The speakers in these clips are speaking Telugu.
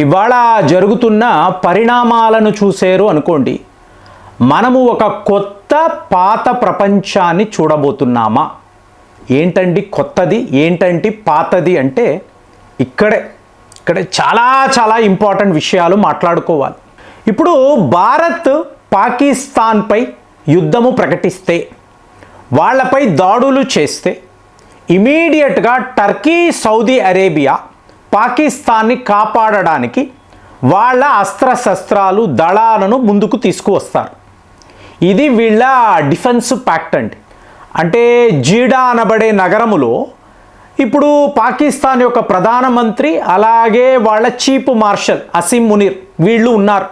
ఇవాళ జరుగుతున్న పరిణామాలను చూసేరు అనుకోండి, మనము ఒక కొత్త పాత ప్రపంచాన్ని చూడబోతున్నామా? ఏంటండి కొత్తది, ఏంటంటే పాతది అంటే ఇక్కడే చాలా చాలా ఇంపార్టెంట్ విషయాలు మాట్లాడుకోవాలి. ఇప్పుడు భారత్ పాకిస్తాన్పై యుద్ధము ప్రకటిస్తే, వాళ్ళపై దాడులు చేస్తే ఇమీడియట్గా టర్కీ, సౌదీ అరేబియా పాకిస్తాన్ని కాపాడడానికి వాళ్ళ అస్త్రశస్త్రాలు దళాలను ముందుకు తీసుకువస్తారు. ఇది వీళ్ళ డిఫెన్స్ ప్యాక్ట్ అండి. అంటే జీడా అనబడే నగరములో ఇప్పుడు పాకిస్తాన్ యొక్క ప్రధానమంత్రి అలాగే వాళ్ళ చీఫ్ మార్షల్ అసీం మునీర్ వీళ్ళు ఉన్నారు.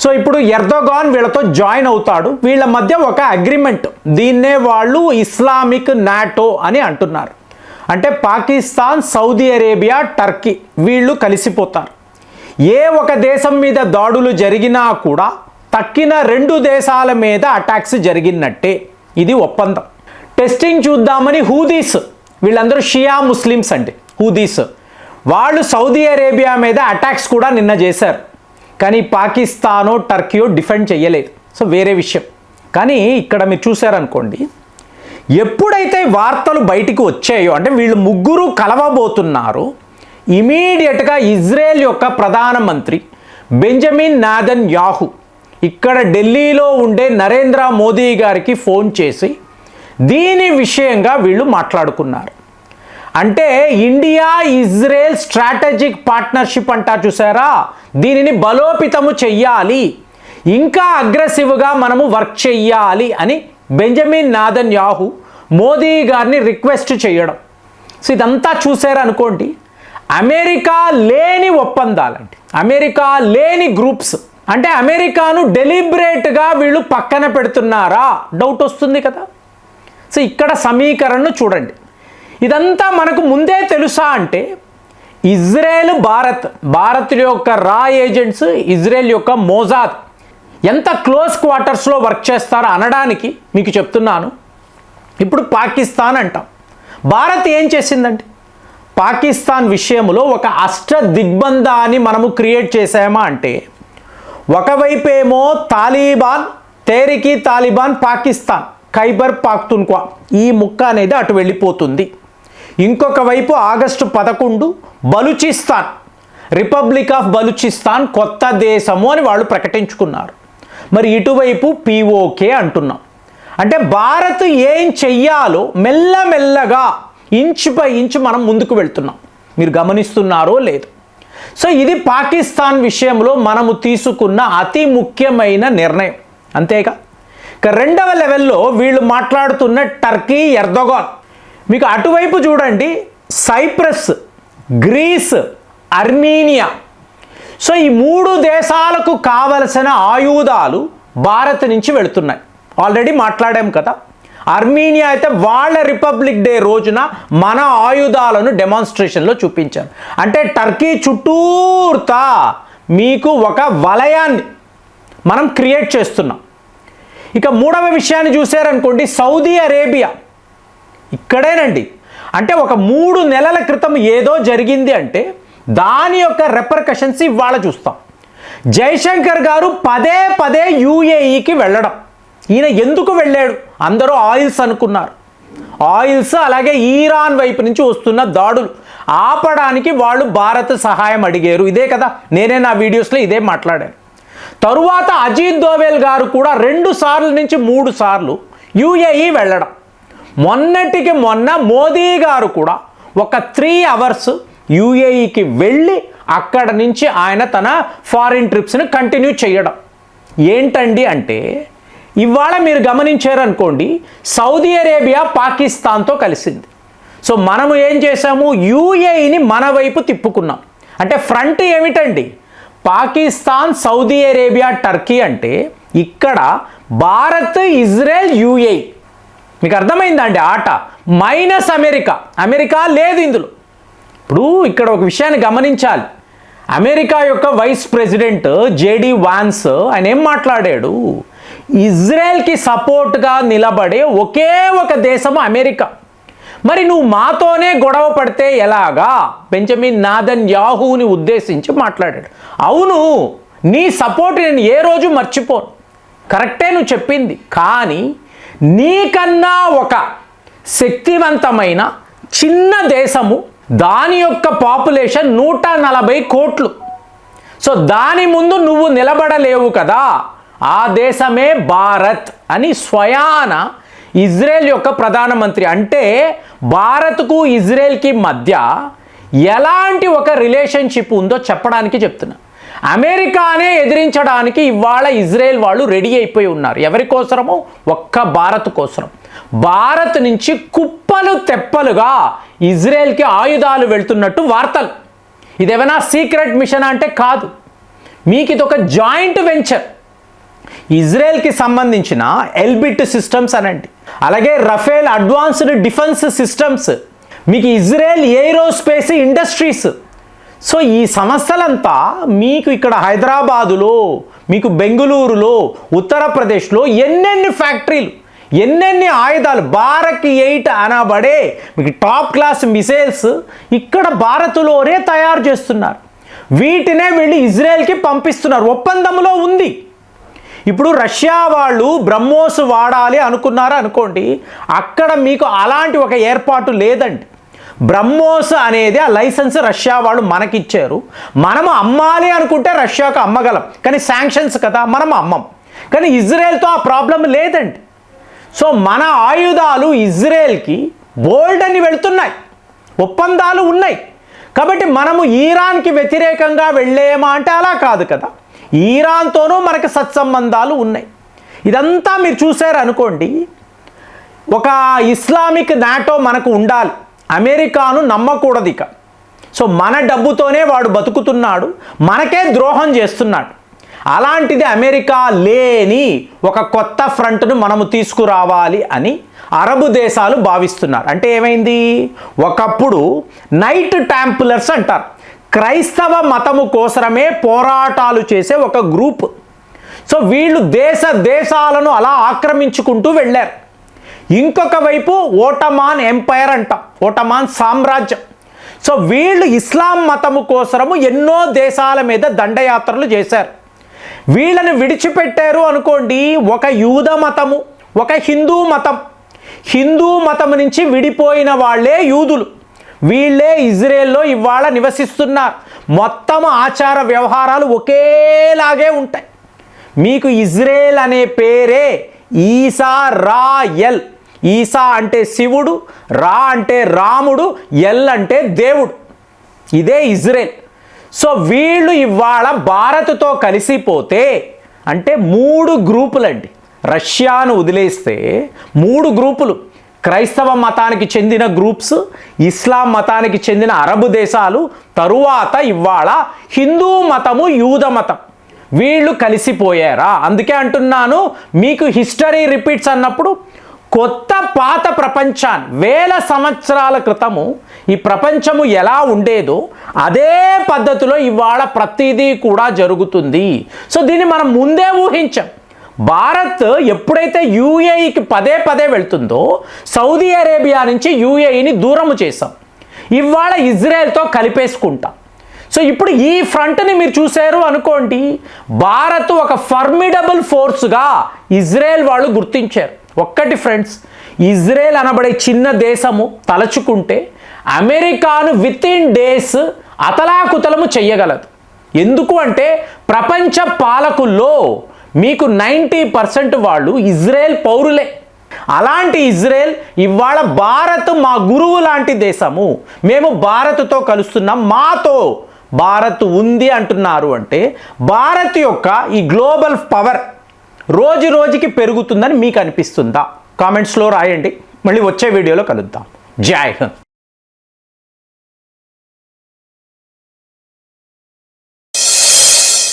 సో ఇప్పుడు ఎర్దోగాన్ వీళ్ళతో జాయిన్ అవుతాడు. వీళ్ళ మధ్య ఒక అగ్రిమెంట్, దీన్నే వాళ్ళు ఇస్లామిక్ నాటో అని అంటున్నారు. అంటే పాకిస్తాన్, సౌదీ అరేబియా, టర్కీ వీళ్ళు కలిసిపోతారు. ఏ ఒక దేశం మీద దాడులు జరిగినా కూడా తక్కిన రెండు దేశాల మీద అటాక్స్ జరిగినట్టే. ఇది ఒప్పందం. టెస్టింగ్ చూద్దామని హూదీస్, వీళ్ళందరూ షియా ముస్లిమ్స్ అండి, హూదీస్ వాళ్ళు సౌదీ అరేబియా మీద అటాక్స్ కూడా నిన్న చేశారు. కానీ పాకిస్తానో టర్కీయో డిఫెండ్ చేయలేదు. సో వేరే విషయం. కానీ ఇక్కడ మీరు చూసారనుకోండి, ఎప్పుడైతే వార్తలు బయటికి వచ్చాయో అంటే వీళ్ళు ముగ్గురు కలవబోతున్నారు, ఇమీడియట్గా ఇజ్రాయెల్ యొక్క ప్రధానమంత్రి బెంజమిన్ నెతన్యాహు ఇక్కడ ఢిల్లీలో ఉండే నరేంద్ర మోదీ గారికి ఫోన్ చేసి దీని విషయంగా వీళ్ళు మాట్లాడుకున్నారు. అంటే ఇండియా ఇజ్రాయెల్ స్ట్రాటజిక్ పార్ట్నర్షిప్ అంటా చూసారా, దీనిని బలోపేతము చెయ్యాలి, ఇంకా అగ్రెసివ్గా మనము వర్క్ చెయ్యాలి అని బెంజమిన్ నెతన్యాహు మోదీ గారిని రిక్వెస్ట్ చేయడం. సో ఇదంతా చూసారనుకోండి, అమెరికా లేని ఒప్పందాలండి, అమెరికా లేని గ్రూప్స్. అంటే అమెరికాను డెలిబరేట్గా వీళ్ళు పక్కన పెడుతున్నారా డౌట్ వస్తుంది కదా. సో ఇక్కడ సమీకరణను చూడండి. ఇదంతా మనకు ముందే తెలుసా అంటే ఇజ్రాయెల్, భారత్ యొక్క రా ఏజెంట్స్, ఇజ్రాయెల్ యొక్క మోజాద్ ఎంత క్లోజ్ క్వార్టర్స్లో వర్క్ చేస్తారో అనడానికి మీకు చెప్తున్నాను. ఇప్పుడు పాకిస్తాన్ అంటాం. భారత్ ఏం చేసిందండి? పాకిస్తాన్ విషయంలో ఒక అష్ట దిగ్బంధాన్ని మనము క్రియేట్ చేసామా అంటే, ఒకవైపేమో తాలిబాన్, తెహ్రీక్ తాలిబాన్ పాకిస్తాన్, ఖైబర్ పాఖ్తూన్ఖ్వా ఈ ముక్క అనేది అటు వెళ్ళిపోతుంది. ఇంకొక వైపు August 11 Balochistan, republic of Balochistan కొత్త దేశము అని వాళ్ళు ప్రకటించుకున్నారు. మరి ఇటువైపు పిఓకే అంటున్నాం. అంటే భారత్ ఏం చెయ్యాలో మెల్లమెల్లగా ఇంచు బై ఇంచు మనం ముందుకు వెళ్తున్నాం. మీరు గమనిస్తున్నారో లేదు? సో ఇది పాకిస్తాన్ విషయంలో మనము తీసుకున్న అతి ముఖ్యమైన నిర్ణయం, అంతేగా. ఇక రెండవ లెవెల్లో వీళ్ళు మాట్లాడుతున్న టర్కీ, ఎర్దోగాన్. మీకు అటువైపు చూడండి, సైప్రస్, గ్రీస్, అర్మీనియా. సో ఈ మూడు దేశాలకు కావలసిన ఆయుధాలు భారత్ నుంచి వెళుతున్నాయి. ఆల్రెడీ మాట్లాడాం కదా. అర్మీనియా అయితే వాళ్ళ రిపబ్లిక్ డే రోజున మన ఆయుధాలను డెమాన్స్ట్రేషన్లో చూపించారు. అంటే టర్కీ చుట్టూర్తా మీకు ఒక వలయాన్ని మనం క్రియేట్ చేస్తున్నాం. ఇక మూడవ విషయాన్ని చూసారనుకోండి, సౌదీ అరేబియా. ఇక్కడేనండి. అంటే ఒక 3 నెలల క్రితం ఏదో జరిగింది అంటే దాని యొక్క రెపర్కషన్స్ ఇవాళ చూస్తాం. జైశంకర్ గారు పదే యూఏఈకి వెళ్ళడం. ఈయన ఎందుకు వెళ్ళాడు? అందరూ ఆయిల్స్ అనుకున్నారు. ఆయిల్స్ అలాగే ఈరాన్ వైపు నుంచి వస్తున్న దాడులు ఆపడానికి వాళ్ళు భారత్ సహాయం అడిగారు. ఇదే కదా, నేనే నా వీడియోస్లో ఇదే మాట్లాడాను. తరువాత అజిత్ దోవల్ గారు కూడా 2 సార్లు నుంచి 3 సార్లు యూఏఈ వెళ్ళడం. మొన్నటికి మొన్న మోదీ గారు కూడా ఒక 3 అవర్స్ యూఏఈకి వెళ్ళి అక్కడ నుంచి ఆయన తన ఫారిన్ ట్రిప్స్ని కంటిన్యూ చేయడం. ఏంటండి అంటే ఇవాళ మీరు గమనించారనుకోండి, సౌదీ అరేబియా పాకిస్తాన్తో కలిసింది. సో మనము ఏం చేసాము? యూఏఈని మన వైపు తిప్పుకున్నాం. అంటే ఫ్రంట్ ఏమిటండి? Pakistan, Saudi Arabia, Turkey. అంటే ఇక్కడ భారత్, ఇజ్రాయెల్, యూఏఈ. మీకు అర్థమైందా అండి ఆట? మైనస్ అమెరికా లేదు ఇందులో. ఇప్పుడు ఇక్కడ ఒక విషయాన్ని గమనించాలి. అమెరికా యొక్క వైస్ ప్రెసిడెంట్ జేడి వాన్స్ ఆయన ఏం మాట్లాడాడు? ఇజ్రాయెల్కి సపోర్ట్గా నిలబడే ఒకే ఒక దేశము అమెరికా. మరి నువ్వు మాతోనే గొడవ పడితే ఎలాగా? బెంజమిన్ నెతన్యాహుని ఉద్దేశించి మాట్లాడాడు. అవును, నీ సపోర్ట్ నేను ఏ రోజు మర్చిపోను, కరెక్టే నువ్వు చెప్పింది. కానీ నీకన్నా ఒక శక్తివంతమైన చిన్న దేశము, దాని యొక్క పాపులేషన్ 140 కోట్లు. సో దాని ముందు నువ్వు నిలబడలేవు కదా. ఆ దేశమే భారత్ అని స్వయాన ఇజ్రాయెల్ యొక్క ప్రధానమంత్రి, అంటే భారత్కు ఇజ్రాయెల్కి మధ్య ఎలాంటి ఒక రిలేషన్షిప్ ఉందో చెప్పడానికి చెప్తున్నా. అమెరికానే ఎదిరించడానికి ఇవాళ ఇజ్రాయెల్ వాళ్ళు రెడీ అయిపోయి ఉన్నారు. ఎవరి కోసరమో? ఒక్క భారత్ కోసరం. భారత్ నుంచి కుప్పలు తెప్పలుగా ఇజ్రాయెల్కి ఆయుధాలు వెళ్తున్నట్టు వార్తలు. ఇదేమైనా సీక్రెట్ మిషన్ అంటే కాదు, మీకు ఇది ఒక జాయింట్ వెంచర్. ఇజ్రాయెల్కి సంబంధించిన ఎల్బిట్ సిస్టమ్స్ అనండి, అలాగే రఫేల్ అడ్వాన్స్డ్ డిఫెన్స్ సిస్టమ్స్, మీకు ఇజ్రాయెల్ ఏరోస్పేస్ ఇండస్ట్రీస్. సో ఈ సంస్థలంతా మీకు ఇక్కడ హైదరాబాదులో, మీకు బెంగళూరులో, ఉత్తరప్రదేశ్లో ఎన్నెన్ని ఫ్యాక్టరీలు, ఎన్నెన్ని ఆయుధాలు, బారక్ 8 అనబడే మీకు టాప్ క్లాస్ మిసైల్స్ ఇక్కడ భారత్లోనే తయారు చేస్తున్నారు. వీటినే వీళ్ళు ఇజ్రాయెల్కి పంపిస్తున్నారు. ఒప్పందంలో ఉంది. ఇప్పుడు రష్యా వాళ్ళు బ్రహ్మోస్ వాడాలి అనుకున్నారు అనుకోండి, అక్కడ మీకు అలాంటి ఒక ఏర్పాటు లేదండి. బ్రహ్మోస్ అనేది ఆ లైసెన్స్ రష్యా వాళ్ళు మనకిచ్చారు. మనము అమ్మాలి అనుకుంటే రష్యాకు అమ్మగలం, కానీ శాంక్షన్స్ కదా, మనం అమ్మం. కానీ ఇజ్రాయెల్తో ఆ ప్రాబ్లం లేదండి. సో మన ఆయుధాలు ఇజ్రాయెల్కి బోల్డ్ అని వెళ్తున్నాయి, ఒప్పందాలు ఉన్నాయి. కాబట్టి మనము ఇరాన్కి వ్యతిరేకంగా వెళ్ళేమా అంటే అలా కాదు కదా. ఇరాన్తోనూ మనకు సత్సంబంధాలు ఉన్నాయి. ఇదంతా మీరు చూసారు అనుకోండి. ఒక ఇస్లామిక్ నాటో మనకు ఉండాలి, అమెరికాను నమ్మకూడదు ఇక. సో మన డబ్బుతోనే వాడు బతుకుతున్నాడు, మనకే ద్రోహం చేస్తున్నాడు. అలాంటిది అమెరికా లేని ఒక కొత్త ఫ్రంట్ను మనము తీసుకురావాలి అని అరబు దేశాలు భావిస్తున్నారు. అంటే ఏమైంది? ఒకప్పుడు నైట్ టెంప్లర్స్ అంటారు, క్రైస్తవ మతము కోసమే పోరాటాలు చేసే ఒక గ్రూప్. సో వీళ్ళు దేశాలను అలా ఆక్రమించుకుంటూ వెళ్ళారు. ఇంకొక వైపు ఓటమాన్ ఎంపైర్ అంటాం, ఓటమాన్ సామ్రాజ్యం. సో వీళ్ళు ఇస్లాం మతము కోసము ఎన్నో దేశాల మీద దండయాత్రలు చేశారు. వీళ్ళని విడిచిపెట్టారు అనుకోండి, ఒక యూద మతము, ఒక హిందూ మతం. హిందూ మతం నుంచి విడిపోయిన వాళ్ళే యూదులు. వీళ్ళే ఇజ్రాయెల్లో ఇవాళ నివసిస్తున్నారు. మొత్తం ఆచార వ్యవహారాలు ఒకేలాగే ఉంటాయి. మీకు ఇజ్రాయెల్ అనే పేరే ఈసా రాయల్. ఈసా అంటే శివుడు, రా అంటే రాముడు, ఎల్ అంటే దేవుడు. ఇదే ఇజ్రాయెల్. సో వీళ్ళు ఇవాళ భారత్తో కలిసిపోతే అంటే 3 గ్రూపులండి. రష్యాను వదిలేస్తే 3 గ్రూపులు, క్రైస్తవ మతానికి చెందిన గ్రూప్స్, ఇస్లాం మతానికి చెందిన అరబు దేశాలు, తరువాత ఇవాళ హిందూ మతము, యూద మతం, వీళ్ళు కలిసిపోయారా? అందుకే అంటున్నాను, మీకు హిస్టరీ రిపీట్స్ అన్నప్పుడు కొత్త పాత ప్రపంచాన్ని, 1000 సంవత్సరాల క్రితము ఈ ప్రపంచము ఎలా ఉండేదో అదే పద్ధతిలో ఇవాళ ప్రతిదీ కూడా జరుగుతుంది. సో దీన్ని మనం ముందే ఊహించాం. భారత్ ఎప్పుడైతే యూఏఈకి పదే వెళ్తుందో, సౌదీ అరేబియా నుంచి యూఏఈని దూరము చేసాం. ఇవాళ ఇజ్రాయెల్తో కలిపేసుకుంటాం. సో ఇప్పుడు ఈ ఫ్రంట్ని మీరు చూశారు అనుకోండి, భారత్ ఒక ఫర్మిడబుల్ ఫోర్స్గా ఇజ్రాయెల్ వాళ్ళు గుర్తించారు. ఒక్కటి ఫ్రెండ్స్, ఇజ్రాయెల్ అనబడే చిన్న దేశము తలచుకుంటే అమెరికాను వితిన్ డేస్ అతలాకుతలము చెయ్యగలదు. ఎందుకు అంటే ప్రపంచ పాలకుల్లో మీకు 90% వాళ్ళు ఇజ్రాయెల్ పౌరులే. అలాంటి ఇజ్రాయెల్ ఇవాళ భారత్ మా గురువు లాంటి దేశము, మేము భారత్తో కలుస్తున్నాం, మాతో భారత్ ఉంది అంటున్నారు. అంటే భారత్ యొక్క ఈ గ్లోబల్ పవర్ రోజు రోజుకి పెరుగుతుందని మీకు అనిపిస్తుందా? కామెంట్స్లో రాయండి. మళ్ళీ వచ్చే వీడియోలో కలుద్దాం. జై హింద్.